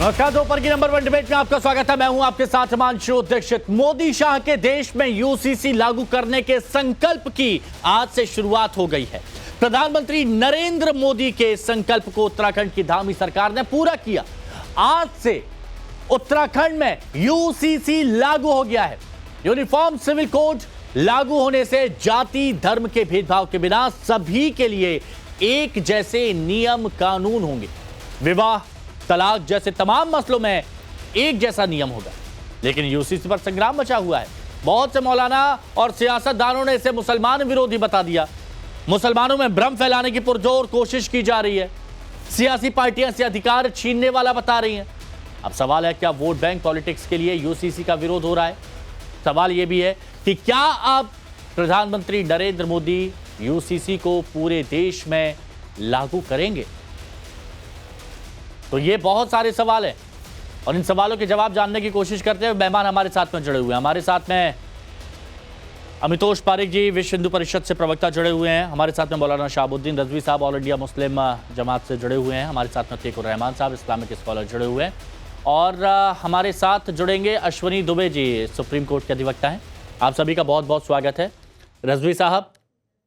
नमस्कार, दोपहर की नंबर 1 डिबेट में आपका स्वागत है। मैं हूं आपके साथ हिमांशु दीक्षित। मोदी शाह के देश में यूसीसी लागू करने के संकल्प की आज से शुरुआत हो गई है। प्रधानमंत्री नरेंद्र मोदी के संकल्प को उत्तराखंड की धामी सरकार ने पूरा किया। आज से उत्तराखंड में यूसीसी लागू हो गया है। यूनिफॉर्म सिविल कोड लागू होने से जाति धर्म के भेदभाव के बिना सभी के लिए एक जैसे नियम कानून होंगे। विवाह तलाक जैसे तमाम मसलों में एक जैसा नियम होगा। लेकिन यूसीसी पर संग्राम मचा हुआ है। बहुत से मौलाना और सियासतदानों ने इसे मुसलमान विरोधी बता दिया। मुसलमानों में भ्रम फैलाने की पुरजोर कोशिश की जा रही है। सियासी पार्टियां से अधिकार छीनने वाला बता रही हैं। अब सवाल है, क्या वोट बैंक पॉलिटिक्स के लिए यूसीसी का विरोध हो रहा है? सवाल यह भी है कि क्या अब प्रधानमंत्री नरेंद्र मोदी यूसीसी को पूरे देश में लागू करेंगे? तो ये बहुत सारे सवाल हैं और इन सवालों के जवाब जानने की कोशिश करते हुए मेहमान हमारे साथ में जुड़े हुए हैं। हमारे साथ में अमितोष पारिक जी, विश्व हिंदू परिषद से प्रवक्ता, जुड़े हुए हैं। हमारे साथ में मौलाना शाहबुद्दीन रजवी साहब, ऑल इंडिया मुस्लिम जमात से जुड़े हुए हैं। हमारे साथ में अतीकुर रहमान साहब, इस्लामिक स्कॉलर, जुड़े हुए हैं। और हमारे साथ जुड़ेंगे अश्वनी दुबे जी, सुप्रीम कोर्ट के अधिवक्ता हैं। आप सभी का बहुत बहुत स्वागत है। रजवी साहब,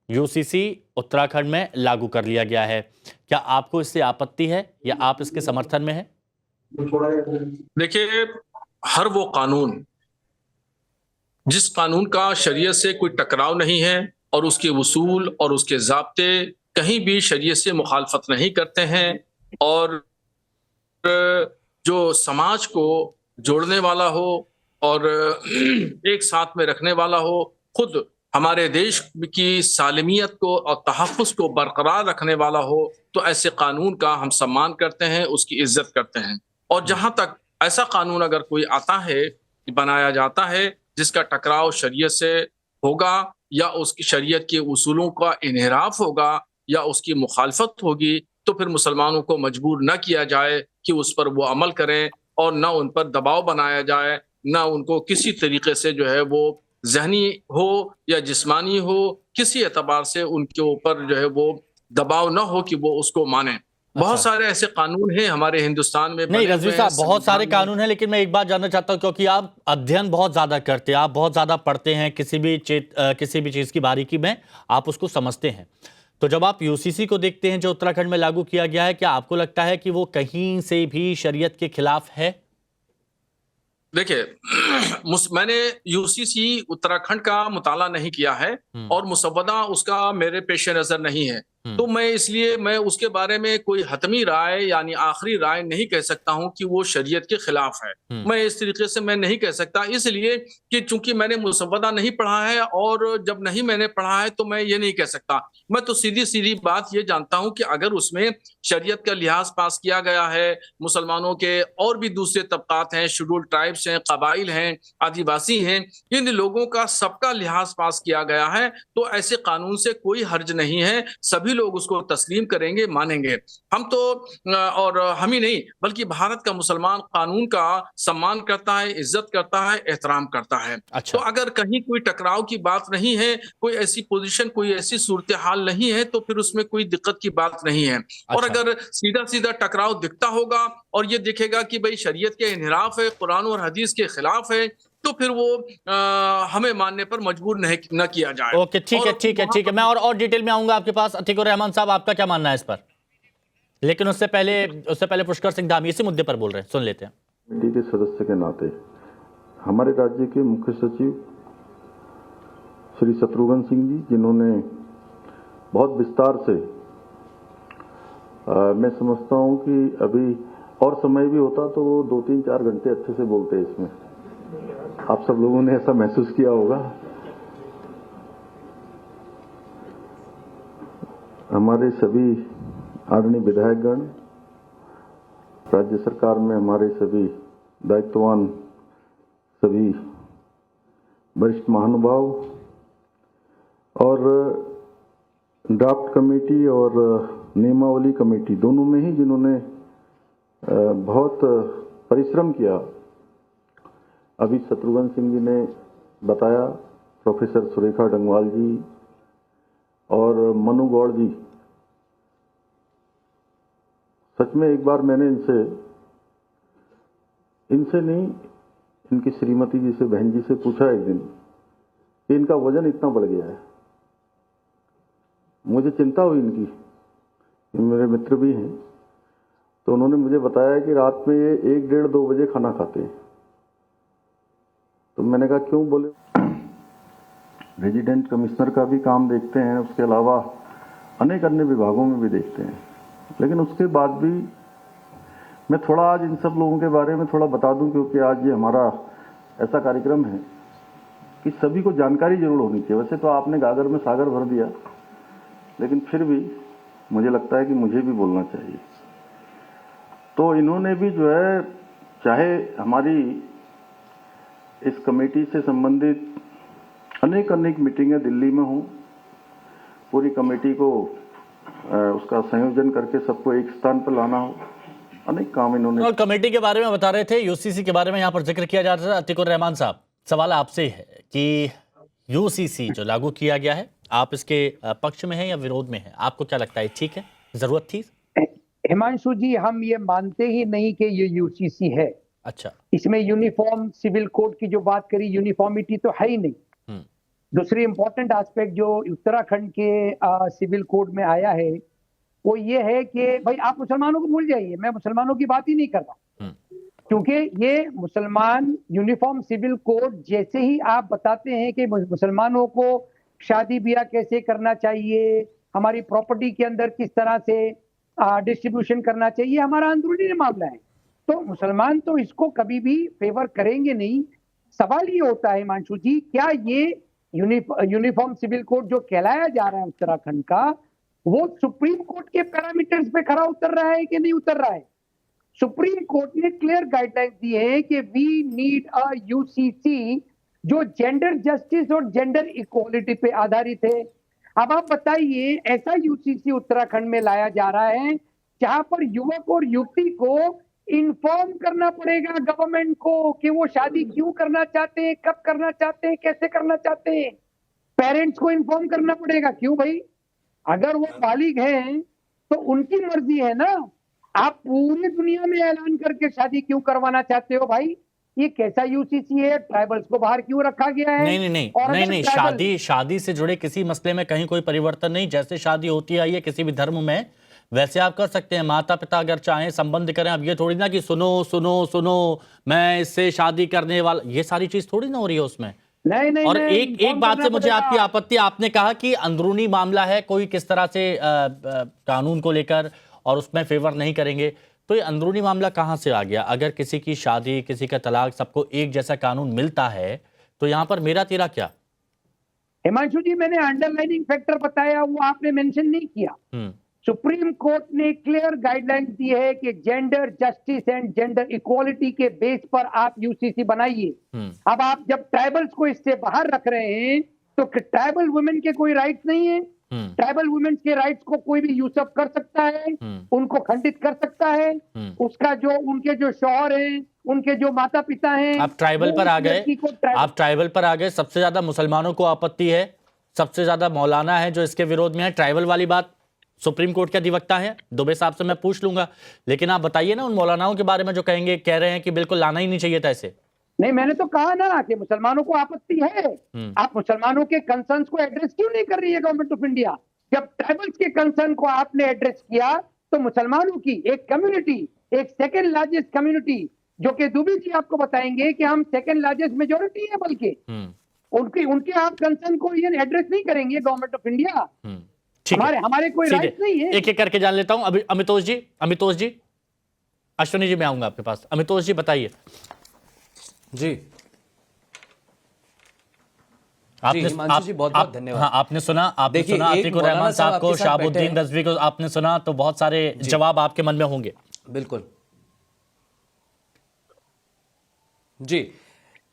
यूसीसी उत्तराखंड में लागू कर लिया गया है, क्या आपको इससे आपत्ति है या आप इसके समर्थन में हैं? देखिए, हर वो कानून जिस कानून का शरीयत से कोई टकराव नहीं है और उसके उसूल और उसके ज़ाब्ते कहीं भी शरीयत से मुखालफत नहीं करते हैं और जो समाज को जोड़ने वाला हो और एक साथ में रखने वाला हो, खुद हमारे देश की सालमियत को और तहफ़्फ़ुज़ को बरकरार रखने वाला हो, तो ऐसे कानून का हम सम्मान करते हैं, उसकी इज्जत करते हैं। और जहाँ तक ऐसा कानून अगर कोई आता है, बनाया जाता है, जिसका टकराव शरीयत से होगा या उसकी शरीयत के उसूलों का इन्हिराफ होगा या उसकी मुखालफत होगी, तो फिर मुसलमानों को मजबूर न किया जाए कि उस पर वो अमल करें और न उन पर दबाव बनाया जाए, न उनको किसी तरीके से जो है वो ज़हनी हो या जिस्मानी हो, किसी एतबार से उनके ऊपर जो है वो दबाव न हो कि वो उसको माने। बहुत सारे ऐसे कानून हैं हमारे हिंदुस्तान में नहीं बने रजवी हुए हैं, साहब, बहुत सारे कानून हैं, लेकिन मैं एक बात जानना चाहता हूं, क्योंकि आप अध्ययन बहुत ज्यादा करते हैं, आप बहुत ज्यादा पढ़ते हैं, किसी भी चीज की बारीकी में आप उसको समझते हैं। तो जब आप यूसीसी को देखते हैं जो उत्तराखंड में लागू किया गया है, क्या आपको लगता है कि वो कहीं से भी शरीयत के खिलाफ है? देखिए, मैंने यूसीसी उत्तराखंड का मुताला नहीं किया है और मुसव्वदा उसका मेरे पेश नज़र नहीं है, तो मैं उसके बारे में कोई हतमी राय यानी आखिरी राय नहीं कह सकता हूं कि वो शरीयत के खिलाफ है। मैं इस तरीके से मैं नहीं कह सकता, इसलिए कि चूंकि मैंने मुसव्वदा नहीं पढ़ा है और जब नहीं मैंने पढ़ा है तो मैं ये नहीं कह सकता। मैं तो सीधी सीधी बात ये जानता हूं कि अगर उसमें शरीयत का लिहाज पास किया गया है, मुसलमानों के और भी दूसरे तबकात हैं, शेड्यूल्ड ट्राइब्स हैं, कबाइल हैं, आदिवासी हैं, इन लोगों का सबका लिहाज पास किया गया है, तो ऐसे कानून से कोई हर्ज नहीं है। सभी लोग उसको तस्लीम करेंगे, मानेंगे। हम तो और हम ही नहीं बल्कि भारत का मुसलमान कानून का सम्मान करता है, इज्जत करता है, एहतराम करता है। अच्छा। तो अगर कहीं कोई टकराव की बात नहीं है, कोई ऐसी पोजीशन, कोई ऐसी सूरत हाल नहीं है, तो फिर उसमें कोई दिक्कत की बात नहीं है। और अच्छा। अगर सीधा सीधा टकराव दिखता होगा और ये दिखेगा कि भाई शरीयत के इन्हिराफ है, कुरान और हदीस के खिलाफ है, तो फिर वो हमें मानने पर मजबूर नहीं न किया जाए। ओके, ठीक है, ठीक है, ठीक है। मैं और डिटेल में आऊंगा आपके पास। अतीकुर रहमान साहब, आपका क्या मानना है इस पर? लेकिन उससे पहले पुष्कर सिंह धामी इसी मुद्दे पर बोल रहे हैं, सुन लेते हैं। कमेटी के सदस्य के नाते हमारे राज्य के मुख्य सचिव श्री शत्रुघ्न सिंह जी, जिन्होंने बहुत विस्तार से मैं समझता हूं कि अभी और समय भी होता तो वो 2-3-4 घंटे अच्छे से बोलते हैं इसमें। आप सब लोगों ने ऐसा महसूस किया होगा। हमारे सभी आदरणीय विधायकगण, राज्य सरकार में हमारे सभी दायित्ववान, सभी वरिष्ठ महानुभाव और ड्राफ्ट कमेटी और नियमावली कमेटी दोनों में ही जिन्होंने बहुत परिश्रम किया। अभी शत्रुघ्न सिंह जी ने बताया, प्रोफेसर सुरेखा डंगवाल जी और मनु गौड़ जी, सच में एक बार मैंने इनसे इनसे नहीं, इनकी श्रीमती जी से, बहन जी से पूछा एक दिन कि इनका वजन इतना बढ़ गया है। मुझे चिंता हुई इनकी, मेरे मित्र भी हैं, तो उन्होंने मुझे बताया कि रात में ये 1, 1:30, 2 बजे खाना खाते हैं। तो मैंने कहा क्यों? बोले रेजिडेंट कमिश्नर का भी काम देखते हैं, उसके अलावा अनेक अन्य विभागों में भी देखते हैं। लेकिन उसके बाद भी मैं थोड़ा आज इन सब लोगों के बारे में थोड़ा बता दूं, क्योंकि आज ये हमारा ऐसा कार्यक्रम है कि सभी को जानकारी जरूर होनी चाहिए। वैसे तो आपने गागर में सागर भर दिया, लेकिन फिर भी मुझे लगता है कि मुझे भी बोलना चाहिए। तो इन्होंने भी जो है, चाहे हमारी इस कमेटी से संबंधित अनेक मीटिंगें दिल्ली में हों, पूरी कमेटी को उसका संयोजन करके सबको एक स्थान पर लाना हो, अनेक काम इन्होंने। और कमेटी के बारे में बता रहे थे, यूसीसी के बारे में यहाँ पर जिक्र किया जा रहा था। अतिकुर रहमान साहब, सवाल आपसे है कि यूसीसी जो लागू किया गया है, आप इसके पक्ष में हैं या विरोध में हैं? आपको क्या लगता है, ठीक है, जरूरत थी? हिमांशु जी, हम ये मानते ही नहीं कि ये यूसीसी है। अच्छा, इसमें यूनिफॉर्म सिविल कोड की जो बात करी, यूनिफॉर्मिटी तो है ही नहीं। दूसरी इंपॉर्टेंट एस्पेक्ट जो उत्तराखंड के सिविल कोड में आया है वो ये है कि भाई आप मुसलमानों को भूल जाइए, मैं मुसलमानों की बात ही नहीं कर रहा, क्योंकि ये मुसलमान यूनिफॉर्म सिविल कोड जैसे ही आप बताते हैं कि मुसलमानों को शादी ब्याह कैसे करना चाहिए, हमारी प्रॉपर्टी के अंदर किस तरह से डिस्ट्रीब्यूशन करना चाहिए, हमारा अंदरूनी मामला है, तो मुसलमान तो इसको कभी भी फेवर करेंगे नहीं। सवाल ये होता है हिमांशु जी, क्या ये यूनिफॉर्म सिविल कोड जो कहलाया जा रहा है उत्तराखंड का, वो सुप्रीम कोर्ट के पैरामीटर्स पे खरा उतर रहा है कि नहीं उतर रहा है? सुप्रीम कोर्ट ने क्लियर गाइडलाइंस दी है कि वी नीड अ यूसीसी जो जेंडर जस्टिस और जेंडर इक्वालिटी पे आधारित है। अब आप बताइए, ऐसा यूसीसी उत्तराखंड में लाया जा रहा है जहां पर युवक और युवती को इन्फॉर्म करना पड़ेगा गवर्नमेंट को कि वो शादी क्यों करना चाहते हैं, कब करना चाहते हैं, कैसे करना चाहते हैं। पेरेंट्स को इन्फॉर्म करना पड़ेगा। क्यों भाई? अगर वो बालिग हैं तो उनकी मर्जी है ना। आप पूरी दुनिया में ऐलान करके शादी क्यों करवाना चाहते हो भाई? ये कैसा यूसीसी है? ट्राइबल्स को बाहर क्यों रखा गया है? नहीं, शादी से जुड़े किसी मसले में कहीं कोई परिवर्तन नहीं। जैसे शादी होती है ये किसी भी धर्म में, वैसे आप कर सकते हैं। माता पिता अगर चाहें संबंध करें। अब ये थोड़ी ना कि सुनो सुनो सुनो मैं इससे शादी करने वाला, ये सारी चीज थोड़ी ना हो रही है उसमें। नहीं, और एक बात से मुझे आपकी आपत्ति, आपने कहा कि अंदरूनी मामला है, कोई किस तरह से कानून को लेकर और उसमें फेवर नहीं करेंगे। तो ये अंदरूनी मामला कहां से आ गया? अगर किसी की शादी, किसी का तलाक, सबको एक जैसा कानून मिलता है, तो यहां पर मेरा तेरा क्या? हिमांशु जी, मैंने अंडरलाइनिंग फैक्टर बताया, वो आपने मेंशन नहीं किया। सुप्रीम कोर्ट ने क्लियर गाइडलाइंस दी है कि gender justice and gender equality के बेस पर आप यूसीसी बनाइए। अब आप जब ट्राइबल्स को इससे बाहर रख रहे हैं तो ट्राइबल वुमेन के कोई राइट्स नहीं है। ट्राइबल वुमेन के राइट्स को कोई भी यूसअप कर सकता है, उनको खंडित कर सकता है। उसका जो उनके जो शौहर हैं, उनके जो माता पिता हैं। आप ट्राइबल पर आ गए। सबसे ज्यादा मुसलमानों को आपत्ति है, सबसे ज्यादा मौलाना है जो इसके विरोध में है। ट्राइबल वाली बात सुप्रीम कोर्ट के अधिवक्ता है दुबे साहब से मैं पूछ लूंगा, लेकिन आप बताइए ना उन मौलानाओं के बारे में जो कह रहे हैं कि बिल्कुल लाना ही नहीं चाहिए था ऐसे। नहीं, मैंने तो कहा ना कि मुसलमानों को आपत्ति है। आप मुसलमानों के कंसर्न्स को एड्रेस क्यों नहीं कर रही है गवर्नमेंट ऑफ इंडिया? जब ट्राइबल्स के कंसर्न को आपने एड्रेस किया तो मुसलमानों की एक कम्युनिटी, एक सेकेंड लार्जेस्ट कम्युनिटी, जो कि दुबे जी आपको बताएंगे कि हम सेकेंड लार्जेस्ट मेजोरिटी है, बल्कि उनके आप कंसर्न को ये एड्रेस नहीं करेंगे गवर्नमेंट ऑफ इंडिया। हमारे कोई राइट नहीं है। एक एक करके जान लेता हूं। अभी अमितोष जी, अश्विनी जी मैं आऊंगा आपके पास। अमितोष जी बताइए। जी हिमांशु जी, बहुत बहुत धन्यवाद। हाँ, आपने सुना अतिकुर रहमान साहब को, शहाबुद्दीन रजवी को आपने सुना, तो बहुत सारे जवाब आपके मन में होंगे। बिल्कुल जी।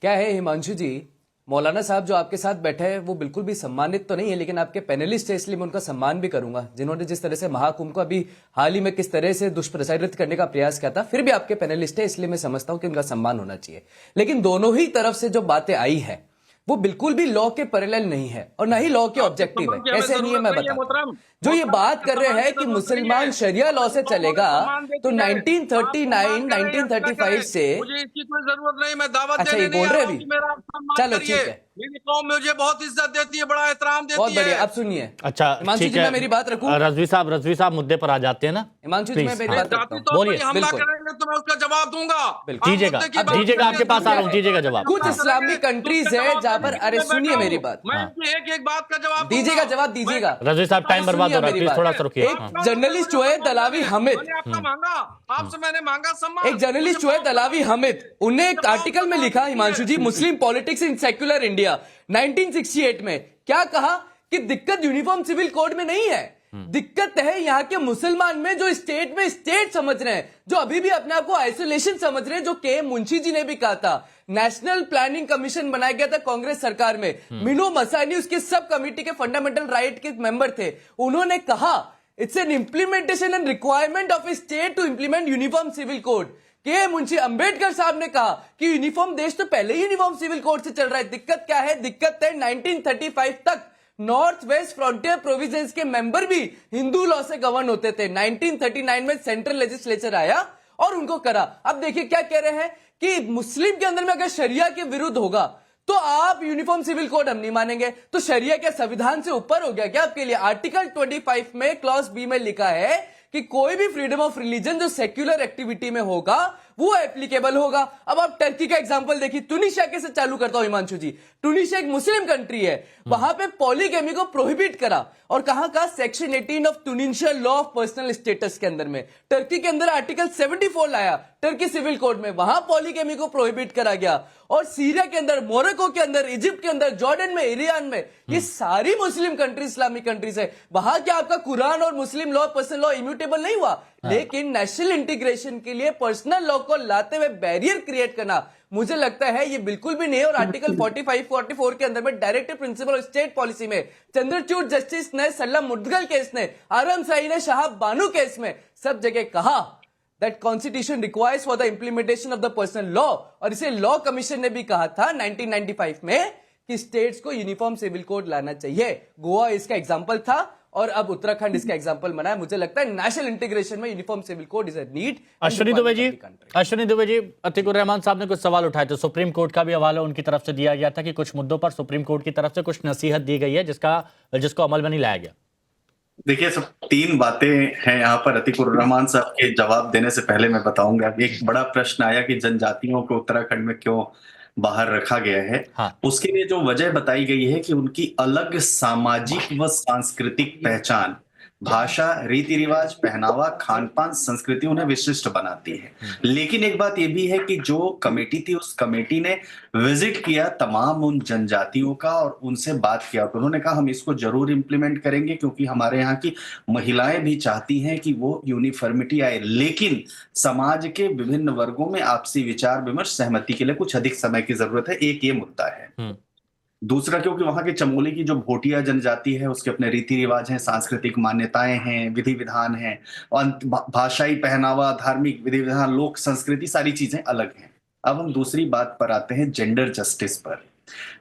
क्या है हिमांशु जी, मौलाना साहब जो आपके साथ बैठे हैं वो बिल्कुल भी सम्मानित तो नहीं है, लेकिन आपके पैनलिस्ट है इसलिए मैं उनका सम्मान भी करूंगा, जिन्होंने जिस तरह से महाकुंभ को अभी हाल ही में किस तरह से दुष्प्रचारित करने का प्रयास किया था। फिर भी आपके पैनलिस्ट है इसलिए मैं समझता हूं कि उनका सम्मान होना चाहिए। लेकिन दोनों ही तरफ से जो बातें आई है, वो बिल्कुल भी लॉ के पैरेलल नहीं है और ना ही लॉ के ऑब्जेक्टिव है। कैसे नहीं है मैं बताता हूं। जो ये बात कर रहे हैं कि मुसलमान शरिया लॉ से चलेगा, तो 1939 1935 से मुझे इसकी कोई जरूरत नहीं, मैं दावत अच्छा, देने ये नहीं बोल आ रहे रहा हूं अभी? कि मेरा सम्मान चलो, करिए। ठीक है। मेरी कौम मुझे बहुत इज्जत देती है, बड़ा एहतराम देती है। बहुत बढ़िया, अब सुनिए। अच्छा हिमांशु ठीक जी, है, मैं मेरी बात रखूं? रजवी साहब मुद्दे पर आ जाते हैं ना। हिमांशु जी, मैं Please, मेरी हाँ। बात रखता जाति हूं। तौर बोलिए, पर हमला बिल्कुल। करेंगे तो मैं उसका जवाब दूंगा। बिल्कुल। दीजिएगा, आप मुद्दे की अब बात दीजिएगा, करेंगे, आपके पास आ रहा हूं, मुद्दे दीजिएगा की जवाब। बात कुछ करेंगे, इस्लामिक कंट्रीज उसका है जवाब जहां पर, देने के अरे लिए सुनिए बैठा मेरी हूं। बात, मैं हाँ। इनकी एक बात का जवाब दीजिएगा, दूंगा। जवाब दीजिएगा। रजवी साहब टाइम अरे बर्बाद हो सुनिए रहा है, मेरी प्लीज बात। थोड़ा सा रुकिए। एक हाँ। जर्नलिस्ट जो है दलावी हामिद, मैंने आपका मांगा, आपसे मैंने मांगा सम्मान। एक जर्नलिस्ट जो है दलावी हामिद, उन्हें एक आर्टिकल में लिखा, हिमांशु जी, मुस्लिम पॉलिटिक्स इन सेक्युलर इंडिया 1968 में क्या कहा कि दिक्कत यूनिफॉर्म सिविल कोड में नहीं है, दिक्कत है यहाँ के मुसलमान में जो स्टेट में स्टेट समझ रहे हैं, जो अभी भी अपने आप को आइसोलेशन समझ रहे हैं। जो के मुंशी जी ने भी कहा था, नेशनल प्लानिंग कमीशन बनाया गया था कांग्रेस सरकार में, मीनू मसानी उसके सब कमेटी के फंडामेंटल राइट के मेंबर थे। उन्होंने कहा it's an implementation and requirement of a state to implement uniform civil code. K Munshi Ambedkar साहब ने कहा कि यूनिफॉर्म देश तो पहले ही यूनिफॉर्म सिविल कोड से चल रहा है, दिक्कत क्या है? दिक्कत है 1935 तक नॉर्थ वेस्ट फ्रंटियर प्रोविजंस के मेंबर भी हिंदू लॉ से गवर्न होते थे। 1939 में सेंट्रल लेजिस्लेचर आया और उनको करा। अब देखिए क्या कह रहे हैं कि मुस्लिम के अंदर में अगर शरिया के विरुद्ध होगा तो आप यूनिफॉर्म सिविल कोड हम नहीं मानेंगे। तो शरिया क्या संविधान से ऊपर हो गया क्या आपके लिए? आर्टिकल 25 में क्लॉज बी में लिखा है कि कोई भी फ्रीडम ऑफ रिलीजन जो सेक्युलर एक्टिविटी में होगा वो एप्लीकेबल होगा। अब आप टर्की का एग्जांपल देखिए, टूनिशिया के से चालू करता हूं हिमांशु जी। टूनिशिया एक मुस्लिम कंट्री है, वहां पे पॉलीगैमी को प्रोहिबिट करा और कहां का section 18 of Tunisia law of personal status के अंदर में टर्की के अंदर आर्टिकल 74 लाया टर्की सिविल कोड में, वहां पॉलीगैमी को प्रोहिबिट करा गया। और सीरिया के अंदर, मोरक्को के अंदर, इजिप्ट के अंदर, जॉर्डन में, ईरान में, ये सारी मुस्लिम कंट्रीज इस्लामिक कंट्रीज है, वहां क्या आपका कुरान और मुस्लिम लॉ पर्सनल लॉ इम्यूटेबल नहीं हुआ? लेकिन नेशनल इंटीग्रेशन के लिए पर्सनल लॉ को लाते हुए बैरियर क्रिएट करना मुझे लगता है ये बिल्कुल भी नहीं है। और आर्टिकल 45-44 के अंदर में directive principle of state policy में चंद्रचूड़ जस्टिस ने, सल्ला मुद्गल केस ने, आरएम साई ने, शाहब बानू केस में सब जगह कहा that constitution requires for the implementation of the personal law. और इसे लॉ कमीशन ने भी कहा था 1995 में कि स्टेट्स को यूनिफॉर्म सिविल कोड लाना चाहिए। गोवा इसका एग्जाम्पल था और अब उत्तराखंड इसका एग्जांपल बना है। मुझे लगता है नेशनल इंटीग्रेशन में uniform civil code is a need. Ashwini Dubey ji, Atiqur Rahman साहब ने कुछ सवाल उठाए थे, सुप्रीम कोर्ट का भी हवाला उनकी तरफ से दिया गया था कि कुछ मुद्दों पर सुप्रीम कोर्ट की तरफ से कुछ नसीहत दी गई है जिसको अमल में नहीं लाया गया। देखिए, सब तीन बातें हैं यहाँ पर। अतीकुर रहमान साहब के जवाब देने से पहले मैं बताऊंगा, एक बड़ा प्रश्न आया कि जनजातियों को उत्तराखंड में क्यों बाहर रखा गया है। हाँ। उसके लिए जो वजह बताई गई है कि उनकी अलग सामाजिक व सांस्कृतिक पहचान, भाषा, रीति रिवाज, पहनावा, खान पान, संस्कृति उन्हें विशिष्ट बनाती है। लेकिन एक बात यह भी है कि जो कमेटी थी, उस कमेटी ने विजिट किया तमाम उन जनजातियों का और उनसे बात किया। तो उन्होंने कहा हम इसको जरूर इंप्लीमेंट करेंगे क्योंकि हमारे यहाँ की महिलाएं भी चाहती हैं कि वो यूनिफॉर्मिटी आए, लेकिन समाज के विभिन्न वर्गों में आपसी विचार विमर्श, सहमति के लिए कुछ अधिक समय की जरूरत है। एक ये मुद्दा है। दूसरा, क्योंकि वहां के चमोली की जो भोटिया जनजाति है उसके अपने रीति रिवाज हैं, सांस्कृतिक मान्यताएं हैं, विधि विधान हैं, और भाषाई पहनावा, धार्मिक विधि विधान, लोक संस्कृति, सारी चीजें अलग हैं। अब हम दूसरी बात पर आते हैं, जेंडर जस्टिस पर।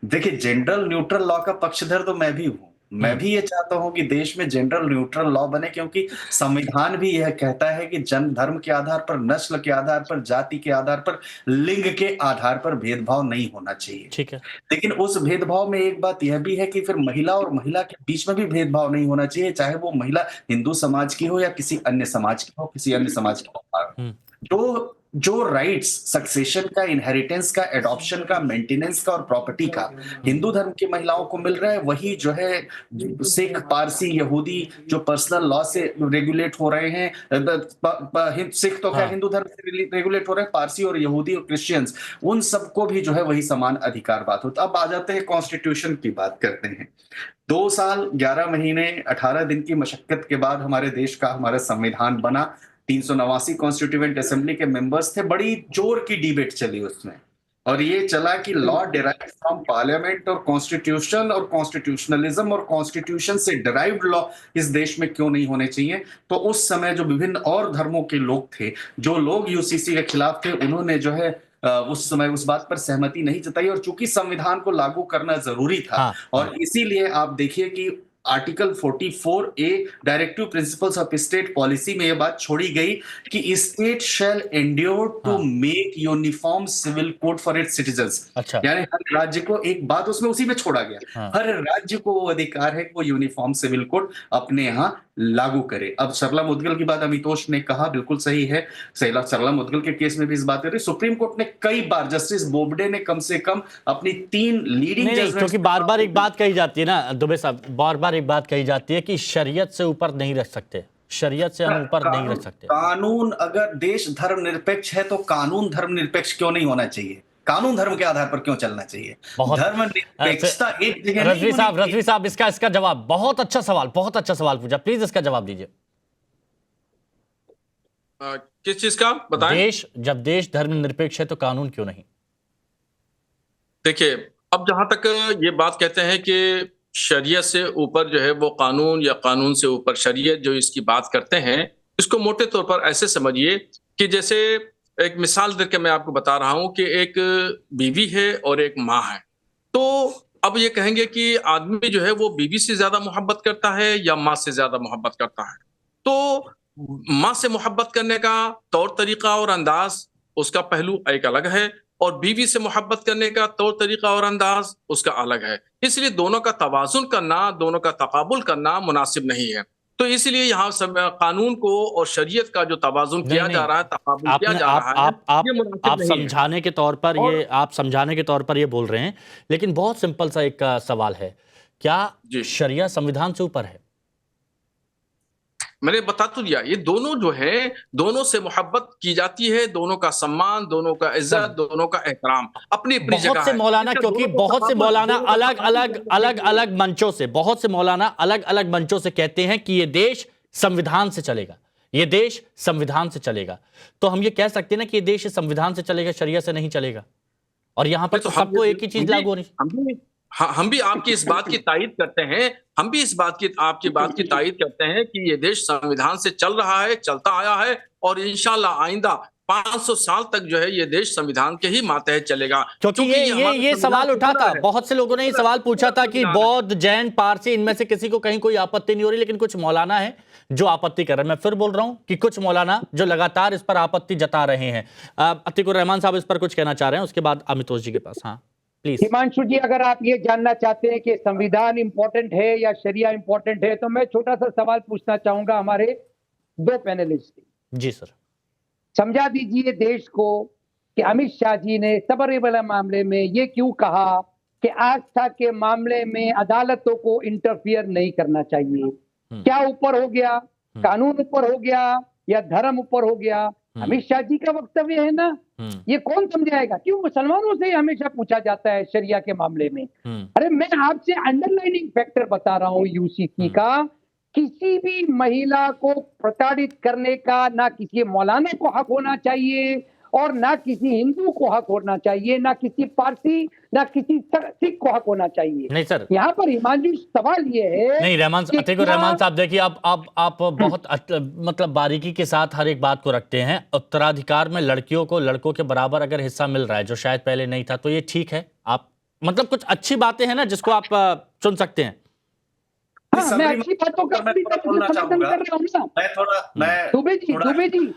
देखिए, जेंडर न्यूट्रल लॉ का पक्षधर तो मैं भी हूं। मैं भी ये चाहता हूं कि देश में जेंडर न्यूट्रल लॉ बने, क्योंकि संविधान भी यह कहता है कि जन्म धर्म के आधार पर, नस्ल के आधार पर, जाति के आधार पर, लिंग के आधार पर भेदभाव नहीं होना चाहिए। ठीक है। लेकिन उस भेदभाव में एक बात यह भी है कि फिर महिला और महिला के बीच में भी भेदभाव नहीं होना चाहिए, चाहे वो महिला हिंदू समाज की हो या किसी अन्य समाज की हो, किसी अन्य समाज की हो। जो राइट्स सक्सेशन का, इनहेरिटेंस का, एडॉप्शन का, मेंटेनेंस का और प्रॉपर्टी का हिंदू धर्म की महिलाओं को मिल रहा है, वही जो है सिख, पारसी, यहूदी जो पर्सनल लॉ से रेगुलेट हो रहे हैं, सिख तो क्या हिंदू धर्म से रेगुलेट हो रहे हैं, पारसी और यहूदी और क्रिश्चियंस, उन सबको भी जो है वही समान अधिकार बात होता। अब आ जाते हैं कॉन्स्टिट्यूशन की बात करते हैं। 2 साल 11 महीने 18 दिन की मशक्कत के बाद हमारे देश का हमारा संविधान बना। 389 कॉन्स्टिट्यूएंट असेंबली के मेंबर्स थे। बड़ी जोर की डिबेट चली उसमें, और ये चला कि लॉ डिराइव्ड फ्रॉम पार्लियामेंट और कॉन्स्टिट्यूशन और कॉन्स्टिट्यूशनलिज्म और कॉन्स्टिट्यूशन से डिराइव्ड लॉ इस देश में क्यों नहीं होने चाहिए। तो उस समय जो विभिन्न और धर्मों के लोग थे, जो लोग यूसीसी के खिलाफ थे, उन्होंने जो है उस समय उस बात पर सहमति नहीं जताई, और चूंकि संविधान को लागू करना जरूरी था, हाँ, और इसीलिए आप देखिए कि article 44A directive principles of state policy में यह बात छोड़ी गई कि state shall endure to make uniform civil code for its citizens. अच्छा। यानी हर राज्य को, एक बात उसमें उसी में छोड़ा गया, हर राज्य को वो अधिकार है कि वो यूनिफॉर्म सिविल कोड अपने यहाँ लागू करे। अब सरला मुद्गल की बात अमितोष ने कहा बिल्कुल सही है, सरला मुद्गल के केस में भी इस बात कर रही। सुप्रीम कोर्ट ने कई बार, जस्टिस बोबडे ने कम से कम अपनी 3 लीडिंग नहीं, क्योंकि बार बार एक बात कही जाती है ना दुबे साहब, बार बार एक बात कही जाती है कि शरीयत से ऊपर नहीं रख सकते, शरीयत से हम ऊपर नहीं रख सकते। कानून, अगर देश धर्मनिरपेक्ष है तो कानून धर्मनिरपेक्ष क्यों नहीं होना चाहिए? कानून धर्म के आधार पर क्यों चलना चाहिए? धर्मनिरपेक्षता एक जगह। रजवी साहब इसका जवाब, बहुत अच्छा सवाल पूछा, प्लीज इसका जवाब दीजिए। किस चीज का बताएं? जब देश धर्मनिरपेक्ष है तो कानून क्यों नहीं? देखिए, अब जहां तक ये बात कहते हैं कि शरीयत से ऊपर जो है वो कानून, या कानून से ऊपर शरीयत, जो इसकी बात करते हैं, इसको मोटे तौर पर ऐसे समझिए कि जैसे एक मिसाल देकर मैं आपको बता रहा हूं कि एक बीवी है और एक माँ है। तो अब ये कहेंगे कि आदमी जो है वो बीवी से ज्यादा मोहब्बत करता है या माँ से ज्यादा मोहब्बत करता है। तो माँ से मोहब्बत करने का तौर तरीका और अंदाज, उसका पहलू एक अलग है, और बीवी से मोहब्बत करने का तौर तरीका और अंदाज उसका अलग है। इसलिए दोनों का तवाजुन करना, दोनों का तकाबुल करना मुनासिब नहीं है। तो इसलिए यहाँ कानून को और शरीयत का जो तवाजुन किया जा रहा है, तकाबुल किया जा रहा है, ये मुनासिब आप नहीं है। समझाने के तौर पर ये, आप समझाने के तौर पर ये बोल रहे हैं, लेकिन बहुत सिंपल सा एक सवाल है, क्या शरिया संविधान से ऊपर है? मैंने बता तो दिया, ये दोनों जो है, दोनों से मोहब्बत की जाती है, दोनों का सम्मान, दोनों का इज्जत, दोनों का एहतराम अपनी अपनी जगह है। बहुत से मौलाना, क्योंकि बहुत से मौलाना अलग अलग मंचों से कहते हैं कि ये देश संविधान से चलेगा, ये देश संविधान से चलेगा। तो हम ये कह सकते हैं ना कि ये देश संविधान से चलेगा, शरिया से नहीं चलेगा, और यहां पर तो सबको एक ही चीज लागू होनी। हम भी आपकी इस बात की तायीद करते हैं, हम भी इस बात की, आपकी बात की तायीद करते हैं कि ये देश संविधान से चल रहा है, चलता आया है, और इंशाल्लाह आइंदा 500 साल तक जो है ये देश संविधान के ही मातहत चलेगा। क्योंकि ये सवाल उठा था, बहुत से लोगों ने ये सवाल पूछा था कि बौद्ध, जैन, पारसी, इनमें से किसी को कहीं कोई आपत्ति नहीं हो रही, लेकिन कुछ मौलाना है जो आपत्ति कर रहे हैं। मैं फिर बोल रहा हूं कि कुछ मौलाना जो लगातार इस पर आपत्ति जता रहे हैं। अतीकुर रहमान साहब इस पर कुछ कहना चाह रहे हैं, उसके बाद अमितोष जी के पास। हाँ प्लीज। हिमांशु जी, अगर आप ये जानना चाहते हैं कि संविधान इंपॉर्टेंट है या शरिया इंपॉर्टेंट है, तो मैं छोटा सा सवाल पूछना चाहूंगा हमारे 2 पैनलिस्ट। जी सर। समझा दीजिए देश को कि अमित शाह जी ने सबरीमाला मामले में ये क्यों कहा कि आस्था के मामले में अदालतों को इंटरफियर नहीं करना चाहिए। क्या ऊपर हो गया? कानून ऊपर हो गया या धर्म ऊपर हो गया? अमित शाह जी का वक्तव्य है ना, ये कौन समझाएगा? क्यों मुसलमानों से हमेशा पूछा जाता है शरिया के मामले में। अरे मैं आपसे अंडरलाइनिंग फैक्टर बता रहा हूं यूसीसी का, किसी भी महिला को प्रताड़ित करने का ना किसी मौलाना को हक होना चाहिए, और ना किसी हिंदू को हक होना चाहिए, ना किसी पारसी, ना किसी सिख को हक होना चाहिए। नहीं सर, यहाँ पर हिमांशु सवाल ये है। नहीं रहमान साहब, देखिए आप बहुत मतलब बारीकी के साथ हर एक बात को रखते हैं। उत्तराधिकार में लड़कियों को लड़कों के बराबर अगर हिस्सा मिल रहा है, जो शायद पहले नहीं था, तो ये ठीक है। आप मतलब कुछ अच्छी बातें हैं ना जिसको आप सुन सकते हैं। हाँ, मैं अच्छी बातों का समर्थन कर रहा हूँ। दुबे जी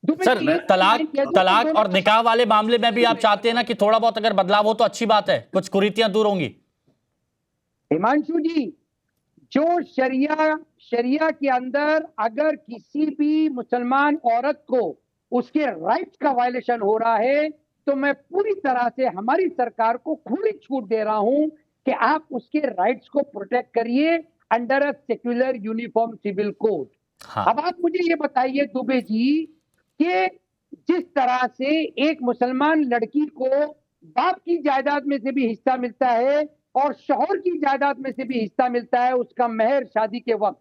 सर, तलाक और निकाह वाले मामले में भी आप चाहते हैं ना कि थोड़ा बहुत अगर बदलाव हो तो अच्छी बात है, कुछ कुरीतियां दूर होंगी। हिमांशु जी, जो शरिया के अंदर अगर किसी भी मुसलमान औरत को उसके राइट्स का वायलेशन हो रहा है, तो मैं पूरी तरह से हमारी सरकार को खुली छूट दे रहा हूं कि आप उसके राइट्स को प्रोटेक्ट करिए under a secular uniform civil code. हाँ। अब आप मुझे ये बताइए दुबे जी कि जिस तरह से एक मुसलमान लड़की को बाप की जायदाद में से भी हिस्सा मिलता है और शौहर की जायदाद में से भी हिस्सा मिलता है उसका मेहर शादी के वक्त,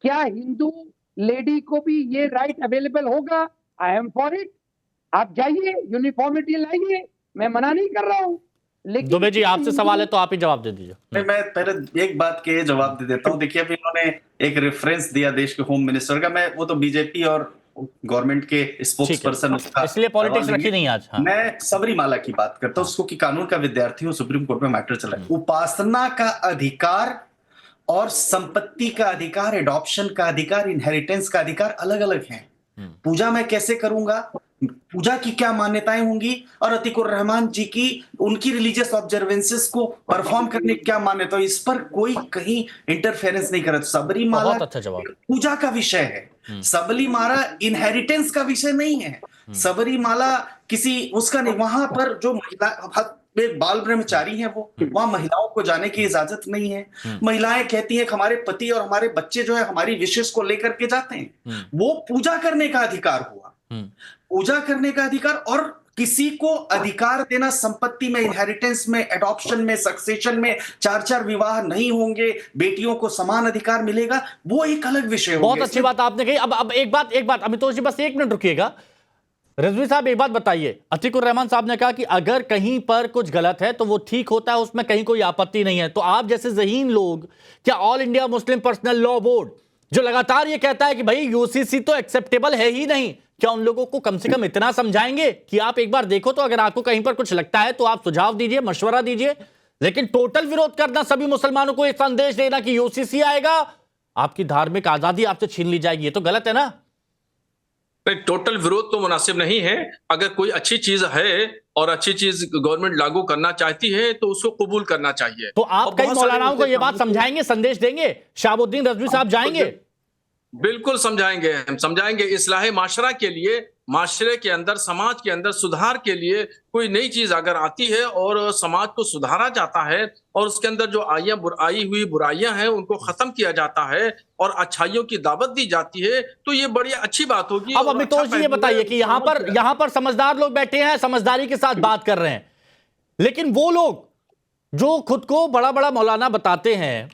क्या हिंदू लेडी को भी ये राइट अवेलेबल होगा? I am for it. आप जाइए, यूनिफॉर्मिटी लाइए, मैं मना नहीं कर रहा हूं, लेकिन दुबे जी आपसे सवाल है तो आप ही जवाब दे दीजिए। मैं पहले एक बात के जवाब दे देता हूं। देखिए, अभी इन्होंने एक रेफरेंस दिया देश के होम मिनिस्टर का, मैं वो तो बीजेपी और गवर्नमेंट के स्पोक्स पर्सन, इसलिए पॉलिटिक्स रखी नहीं आज। हाँ। मैं सबरीमाला की बात करता हूँ, उसको कि कानून का विद्यार्थी हूँ, सुप्रीम कोर्ट में मैटर चला है। उपासना का अधिकार और संपत्ति का अधिकार, एडॉप्शन का अधिकार, इनहेरिटेंस का अधिकार अलग अलग है। पूजा मैं कैसे करूंगा, पूजा की क्या मान्यताएं होंगी, और अतीकुर रहमान जी की उनकी रिलीजियस ऑब्जर्वेंसेस को परफॉर्म करने की क्या मान्यता, इस पर कोई कहीं इंटरफेरेंस नहीं कर रहा। सबरीमाला अच्छा जवाब। पूजा का विषय है, सबरीमाला इनहेरिटेंस का विषय नहीं है। सबरीमाला किसी उसका नहीं, वहां पर जो महिला एक बाल ब्रह्मचारी है, वो वहां महिलाओं को जाने की इजाजत नहीं है। महिलाएं कहती हैं कि हमारे पति और हमारे बच्चे जो है हमारी विशेष को लेकर के जाते हैं। वो पूजा करने का अधिकार हुआ, पूजा करने का अधिकार। और किसी को अधिकार देना संपत्ति में, इनहेरिटेंस में, एडॉप्शन में, सक्सेशन में, 4-4 विवाह नहीं होंगे, बेटियों को समान अधिकार मिलेगा, वो एक अलग विषय होगा। बहुत अच्छी बात आपने कही। अब एक बात अमितोष जी, बस 1 मिनट रुकिएगा। रिजवी साहब एक बात बताइए, अतीकुर रहमान साहब ने कहा कि अगर कहीं पर कुछ गलत है तो वो ठीक होता है, उसमें कहीं कोई आपत्ति नहीं है। तो आप जैसे ज़हीन लोग, क्या all India Muslim personal law board जो लगातार ये कहता है कि भाई यूसीसी तो एक्सेप्टेबल है ही नहीं, क्या उन लोगों को कम से कम इतना समझाएंगे कि आप एक बार देखो, तो अगर आपको कहीं पर कुछ लगता है तो आप सुझाव दीजिए, मशवरा दीजिए, लेकिन टोटल विरोध करना, सभी मुसलमानों को एक संदेश देना कि यूसीसी आएगा, आपकी धार्मिक आजादी आपसे छीन ली जाएगी, ये तो गलत है ना? नहीं, टोटल विरोध तो मुनासिब नहीं है। अगर कोई अच्छी चीज है और अच्छी चीज गवर्नमेंट लागू करना चाहती है तो उसको कबूल करना चाहिए। तो आप कई मौलानाओं को यह बात समझाएंगे, संदेश देंगे? शाहबुद्दीन रजवी साहब जाएंगे? बिल्कुल समझाएंगे, हम समझाएंगे। इस्लाह माशरा के लिए, माशरे के अंदर, समाज के अंदर सुधार के लिए कोई नई चीज अगर आती है और समाज को सुधारा जाता है और उसके अंदर जो आई हुई बुराइयां हैं उनको खत्म किया जाता है और अच्छाइयों की दावत दी जाती है, तो ये बड़ी अच्छी बात होगी। अब अमितोष जी ये बताइए कि यहां पर समझदार लोग बैठे हैं, समझदारी के साथ बात कर रहे हैं, लेकिन वो लोग जो खुद को बड़ा बड़ा मौलाना बताते हैं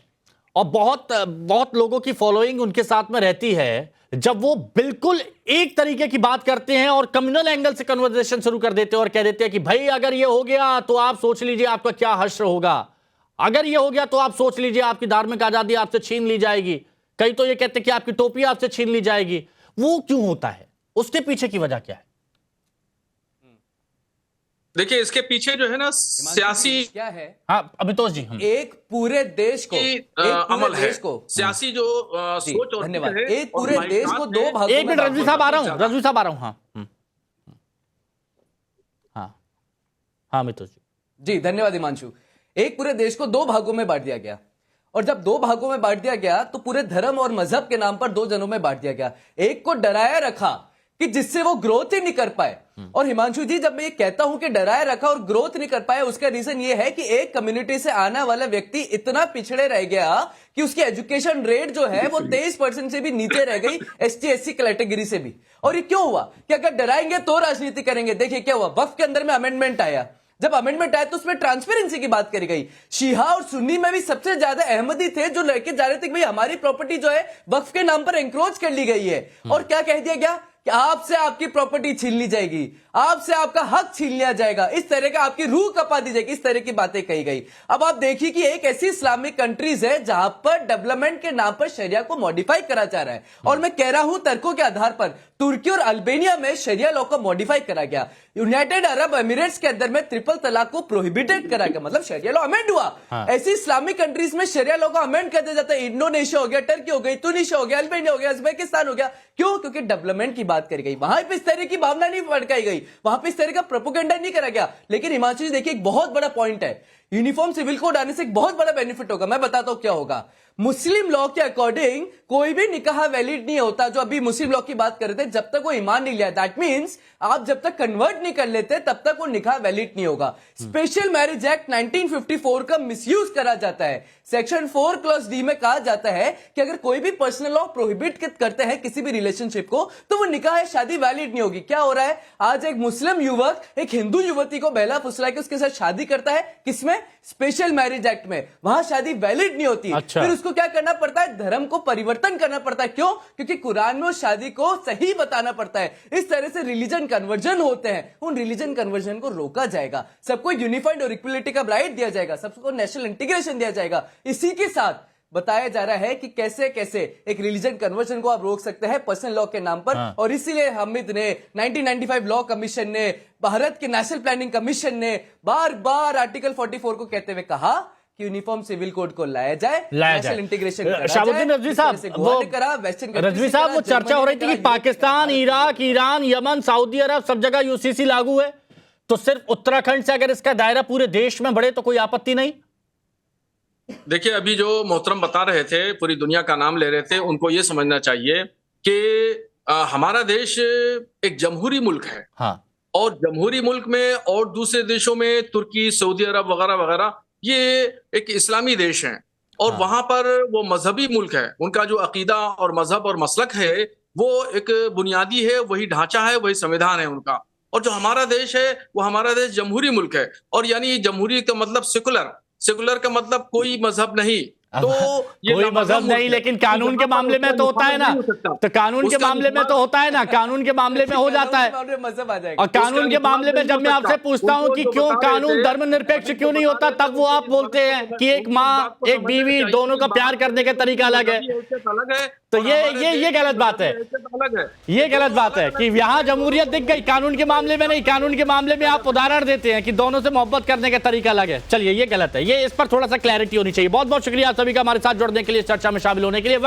और बहुत लोगों की फॉलोइंग उनके साथ में रहती है, जब वो बिल्कुल एक तरीके की बात करते हैं और कम्युनल एंगल से कन्वर्सेशन शुरू कर देते हैं और कह देते हैं कि भाई अगर ये हो गया तो आप सोच लीजिए आपका क्या हश्र होगा, अगर ये हो गया तो आप सोच लीजिए आपकी धार्मिक आजादी आपसे छीन ली जाएगी, कई तो ये कहते हैं कि आपकी टोपी आपसे छीन ली जाएगी। वो क्यों होता है, उसके पीछे की वजह क्या है? देखिए, इसके पीछे जो है ना सियासी क्या है। हाँ अमितोष जी, एक पूरे देश को अमल है, सियासी जो सोच और धन्यवाद। एक पूरे देश को दो भागों में, एक मिनट रजवी साहब आ रहा हूं, रजवी साहब आ रहा हूं। हाँ अमितोष जी धन्यवाद हिमांशु। एक पूरे देश को 2 भागों में बांट दिया गया, और जब 2 भागों में बांट दिया गया तो पूरे धर्म और मजहब के नाम पर 2 जनों में बांट दिया गया। एक को डराया रखा कि जिससे वो ग्रोथ ही नहीं कर पाए। और हिमांशु जी, जब मैं ये कहता हूं कि डराया रखा और ग्रोथ नहीं कर पाए, उसका रीजन ये है कि एक कम्युनिटी से आने वाला व्यक्ति इतना पिछड़े रह गया कि उसकी एजुकेशन रेट जो है वो 23% से भी नीचे रह गई, ST/SC कैटेगरी से भी। और ये क्यों हुआ कि अगर डराएंगे तो राजनीति करेंगे। देखिए क्या हुआ, वक्फ के अंदर में अमेंडमेंट आया, जब अमेंडमेंट आया तो उसमें ट्रांसपेरेंसी की बात करी गई। शिहा और सुन्नी में भी सबसे ज्यादा अहमदी थे जो लेके जा रहे थे कि भाई हमारी प्रॉपर्टी जो है वक्फ के नाम पर एंक्रोच कर ली गई है, और क्या कह दिया गया कि आपसे आपकी प्रॉपर्टी छीन ली जाएगी, आपसे आपका हक छीन लिया जाएगा, इस तरह का आपकी रूह कपा दी जाएगी, इस तरह की बातें कही गई। अब आप देखिए कि एक ऐसी इस्लामिक कंट्रीज है जहां पर डेवलपमेंट के नाम पर शरिया को मॉडिफाई करा जा रहा है, और मैं कह रहा हूं तर्कों के आधार पर। तुर्की और अल्बेनिया में शरिया लॉ को मॉडिफाई करा गया, यूनाइटेड अरब एमिरेट्स के अंदर में ट्रिपल तलाक को प्रोहिबिटेड करा गया, मतलब शरिया लॉ अमेंड हुआ। ऐसी इस्लामिक कंट्रीज में शरिया लॉ को अमेंड कर दिया जाता है। इंडोनेशिया हो गया, टर्की हो गई, तुनिशिया हो गया, अल्बेनिया हो गया, उज्बेकिस्तान हो गया। क्यों? क्योंकि डेवलपमेंट की बात करी गई, वहां पे इस तरह की भावना नहीं भड़काई गई, वहां पे इस तरह का प्रोपेगेंडा नहीं करा गया। लेकिन हिमांशु जी देखिए, एक बहुत बड़ा पॉइंट है, यूनिफॉर्म सिविल कोड आने से एक बहुत बड़ा बेनिफिट होगा। मैं बताता हूं क्या होगा। मुस्लिम लॉ के अकॉर्डिंग कोई भी निकाह वैलिड नहीं होता। जो अभी मुस्लिम लॉ की बात कर रहे थे, जब तक वो ईमान नहीं लिया, दैट मींस आप जब तक कन्वर्ट नहीं कर लेते तब तक वो निकाह वैलिड नहीं होगा। स्पेशल मैरिज एक्ट 1954 का मिसयूज करा जाता है। सेक्शन 4 क्लॉज डी में कहा जाता है कि अगर कोई भी पर्सनल लॉ प्रोहिबिट करते हैं किसी भी रिलेशनशिप को, तो वो निकाह या शादी वैलिड नहीं होगी। क्या हो रहा है, आज एक मुस्लिम युवक एक हिंदू युवती को बहला फुसला के उसके साथ शादी करता है, किसमें? स्पेशल मैरिज एक्ट में। वहां शादी वैलिड नहीं होती। अच्छा। फिर उसको क्या करना पड़ता है? धर्म को परिवर्तन करना पड़ता है। क्यों? क्योंकि कुरान में उस शादी को सही बताना पड़ता है। इस तरह से रिलीजन कन्वर्जन होते हैं, उन रिलीजन कन्वर्जन को रोका जाएगा, सबको यूनिफाइड और इक्वलिटी का राइट दिया जाएगा, सबको नेशनल इंटीग्रेशन दिया जाएगा। इसी के साथ बताया जा रहा है कि कैसे कैसे एक रिलीजन कन्वर्जन को आप रोक सकते हैं पर्सनल लॉ के नाम पर। और इसीलिए हामिद ने 1995 लॉ कमीशन ने, भारत के नेशनल प्लानिंग कमीशन ने बार बार आर्टिकल 44 को कहते हुए कहा कि यूनिफॉर्म सिविल कोड को लाया जाए, नेशनल इंटीग्रेशन शाहबुद्दीन रजवी साहब, रजवी साहब, वो चर्चा हो रही थी कि Pakistan, Iraq, Iran, Yemen, Saudi Arabia सब जगह यूसीसी लागू है, तो सिर्फ उत्तराखंड से अगर इसका दायरा पूरे देश में बढ़े तो कोई आपत्ति नहीं? देखिए, अभी जो मोहतरम बता रहे थे, पूरी दुनिया का नाम ले रहे थे, उनको ये समझना चाहिए कि हमारा देश एक जमहूरी मुल्क है। हाँ। और जमहूरी मुल्क में और दूसरे देशों में तुर्की, सऊदी अरब वगैरह वगैरह, ये एक इस्लामी देश हैं और वहां पर वो मजहबी मुल्क है। उनका जो अकीदा और मजहब और मसलक है वो एक बुनियादी है, वही ढांचा है, वही संविधान है उनका। और जो हमारा देश है वो हमारा देश जमहूरी मुल्क है, और यानी जमहूरी का मतलब सेकुलर का मतलब कोई मजहब नहीं। तो ये कोई मजहब नहीं, लेकिन कानून के मामले में तो होता है ना, तो कानून के मामले में तो होता है ना, कानून के मामले में हो जाता है। और कानून के मामले में जब मैं आपसे पूछता हूं कि क्यों कानून धर्मनिरपेक्ष क्यों नहीं होता, तब वो आप बोलते हैं कि एक माँ एक बीवी दोनों का प्यार करने का तरीका अलग है। तो ये गलत बात है, ये गलत बात है कि यहाँ जमहूरियत दिख गई, कानून के मामले में नहीं। कानून के मामले में आप उदाहरण देते हैं कि दोनों से मोहब्बत करने का तरीका अलग है। चलिए, ये गलत है, ये इस पर थोड़ा सा क्लैरिटी होनी चाहिए। बहुत बहुत शुक्रिया सभी का हमारे साथ जुड़ने के लिए, चर्चा में शामिल होने के लिए।